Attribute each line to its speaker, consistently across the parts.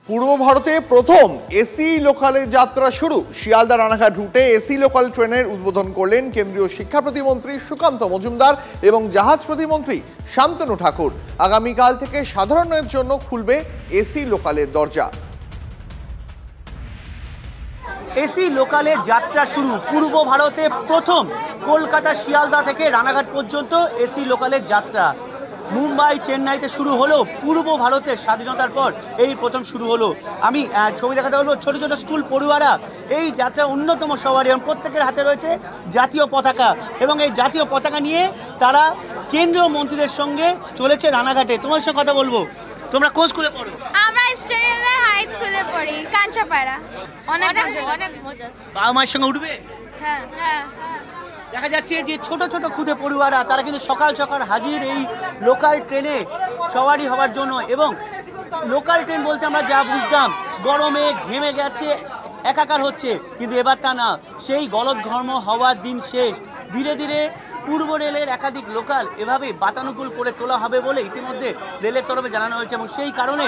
Speaker 1: পূর্ব ভারতে প্রথম এসি লোকালে যাত্রা শুরু। শিয়ালদা রানাঘাট রুটে এসি লোকাল ট্রেনের উদ্বোধন করলেন কেন্দ্রীয় শিক্ষা প্রতিমন্ত্রী সুকান্ত মজুমদার এবং জাহাজ প্রতিমন্ত্রী শান্তনু ঠাকুর। আগামীকাল থেকে সাধারণের জন্য খুলবে এসি লোকালের দরজা।
Speaker 2: এসি লোকালে যাত্রা শুরু। পূর্ব ভারতে প্রথম কলকাতা শিয়ালদা থেকে রানাঘাট পর্যন্ত এসি লোকালের যাত্রা। মুম্বাই চেন্নাইতে শুরু হলো, পূর্ব ভারতের স্বাধীনতার পর এই প্রথম শুরু হলো। আমি ছবি দেখাতে বলবো, ছোট ছোট স্কুল পড়ুয়ারা এই যাত্রার অন্যতম সওয়ারি এবং প্রত্যেকের হাতে রয়েছে জাতীয় পতাকা এবং এই জাতীয় পতাকা নিয়ে তারা কেন্দ্রীয় মন্ত্রীদের সঙ্গে চলেছে রানাঘাটে। তোমার সঙ্গে কথা বলবো, তোমরা কোন স্কুলে পড়ো?
Speaker 3: আমরা স্টেডিয়ামে হাই স্কুলে পড়ি, কাঞ্চাপাড়া। অনেক মজা।
Speaker 2: বাবা মায়ের সঙ্গে উঠবে?
Speaker 3: হ্যাঁ।
Speaker 2: দেখা যাচ্ছে যে ছোট ছোট খুদে পড়ুয়ারা তারা কিন্তু সকাল সকাল হাজির এই লোকাল ট্রেনে সওয়ারি হওয়ার জন্য। এবং লোকাল ট্রেন বলতে আমরা যা বুঝতাম গরমে ঘেমে গেছে, একাকার হচ্ছে, কিন্তু এবার তা না। সেই গলদঘর্ম হওয়ার দিন শেষ। ধীরে ধীরে পূর্ব রেলের একাধিক লোকাল এভাবে বাতানুকূল করে তোলা হবে বলে ইতিমধ্যে রেলের তরফে জানানো হয়েছে এবং সেই কারণে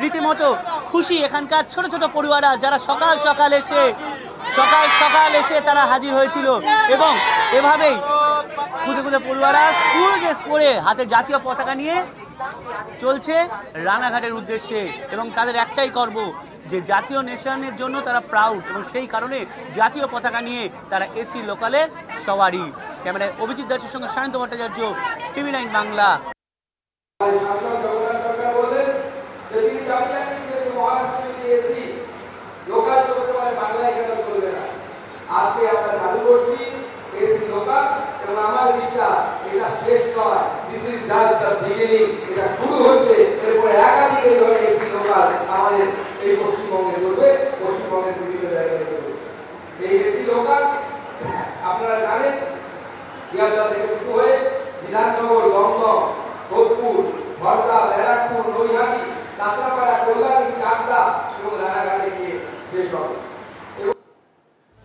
Speaker 2: রীতিমতো খুশি এখানকার ছোট ছোট পড়ুয়ারা, যারা সকাল সকাল এসে তারা হাজির হয়েছিল। এবং এভাবেই খুদে খুদে পড়ুয়ারা স্কুল ড্রেস পরে হাতে জাতীয় পতাকা নিয়ে চলছে রানাঘাটের উদ্দেশ্যে এবং তাদের একটাই গর্ব যে জাতীয় নেশনের জন্য তারা প্রাউড এবং সেই কারণে জাতীয় পতাকা নিয়ে তারা এসি লোকালের সওয়ারি। ক্যামেরায় অভিজিৎ দাসের সঙ্গে সায়ন্ত ভট্টাচার্য, TV9 বাংলা।
Speaker 4: আজকে আমরা চালু করছি এসি লোকাল এবং আমার বিশ্বাস এটা শেষ নয়, this is just the beginning. এটা শুরু হচ্ছে, এরপরে একাধিক এইভাবে এসি লোকাল আমাদের এই পশ্চিমবঙ্গে চলবে, পশ্চিমবঙ্গের বিভিন্ন জায়গায় চলবে। এই এসি লোকাল আপনারা জানেন শিয়ালদা থেকে শুরু হয়ে বিধাননগর, দমদম, সোদপুর, খড়দা, ব্যারাকপুর, নৈহাটি, কাঁচরাপাড়া, কল্যাণী, চাকদা এবং রানাঘাটে গিয়ে শেষ হবে।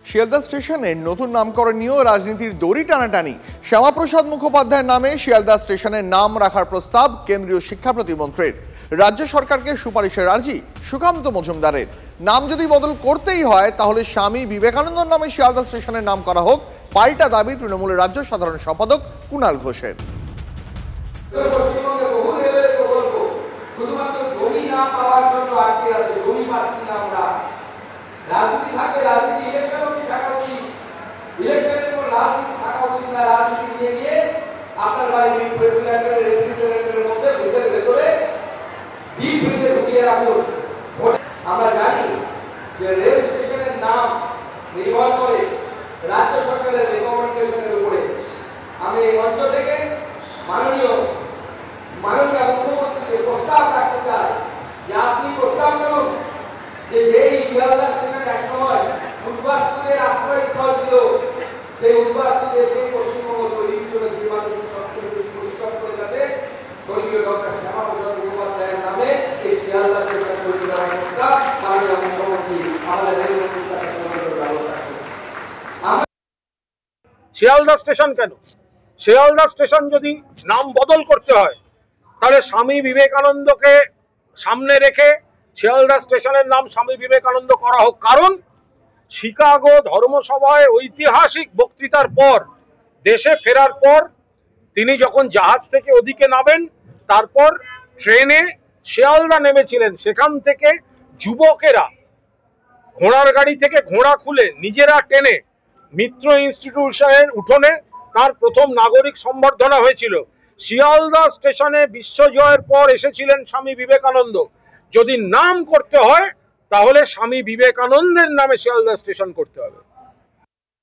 Speaker 1: শিয়ালদা স্টেশনের নতুন নামকরণ নিয়েও রাজনীতির দড়ি টানাটানি। শ্যামাপ্রসাদ মুখোপাধ্যায়ের নামে শিয়ালদা স্টেশনের নাম রাখার প্রস্তাব কেন্দ্রীয় শিক্ষা প্রতিমন্ত্রীর। রাজ্য সরকারকে সুপারিশের আর্জি সুকান্ত মজুমদারের। নাম যদি বদল করতেই হয় তাহলে স্বামী বিবেকানন্দর নামে শিয়ালদা স্টেশনের নাম করা হোক, পাল্টা দাবি তৃণমূলের রাজ্য সাধারণ সম্পাদক কুণাল ঘোষের।
Speaker 4: রাজনীতি থাকে, রাজনীতি ইলেকশন অবধি থাকা উচিত, ইলেকশনের পর রাজনীতি থাকা উচিত না। রাজনীতি নিয়ে নিয়ে আপনার বাড়ির প্রেসিডেন্টের রেফ্রিজারেটরের মধ্যে ফ্রিজের ভেতরে ডিপ ফ্রিজে ঢুকিয়ে রাখুন। আমরা জানি যে রেল স্টেশনের নাম নির্ভর করে রাজ্য সরকারের রেকমেন্ডেশনের উপরে। আমি এই মঞ্চ থেকে মাননীয় মুখ্যমন্ত্রীকে প্রস্তাব রাখতে চাই যে আপনি প্রস্তাব করুন যে যেই শিয়ালদা স্টেশন একসময় উদ্বাস্তুদের আশ্রয়স্থল ছিল, সেই উদ্বাস্তুদের পশ্চিমবঙ্গ তৈরির জন্য যে মানুষের সবচেয়ে বেশি পরিশ্রম করে গেছে স্বর্গীয় ডক্টর শ্যামাপ্রসাদ মুখোপাধ্যায়ের নামে এই শিয়ালদা স্টেশন তৈরি করার প্রস্তাব মাননীয় মুখ্যমন্ত্রী আমাদের রেলমন্ত্রীর কাছে ব্যবস্থা করবেন।
Speaker 5: শিয়ালদা স্টেশন কেন? শিয়ালদা স্টেশন যদি নাম বদল করতে হয় তাহলে স্বামী বিবেকানন্দকে সামনে রেখে শিয়ালদা স্টেশনের নাম স্বামী বিবেকানন্দ করা হোক। কারণ শিকাগো ধর্মসভায় ঐতিহাসিক বক্তৃতার পর দেশে ফেরার পর তিনি যখন জাহাজ থেকে ওদিকে নামেন, তারপর ট্রেনে শিয়ালদা নেমেছিলেন। সেখান থেকে যুবকেরা ঘোড়ার গাড়ি থেকে ঘোড়া খুলে নিজেরা টেনে মিত্র ইনস্টিটিউশনের উঠোনে তার প্রথম নাগরিক সম্বর্ধনা হয়েছিল। শিয়ালদা স্টেশনে বিশ্বজয়ের পর এসেছিলেন স্বামী বিবেকানন্দ। যদি নাম করতে হয় তাহলে স্বামী বিবেকানন্দের নামে শিয়ালদা স্টেশন করতে হবে।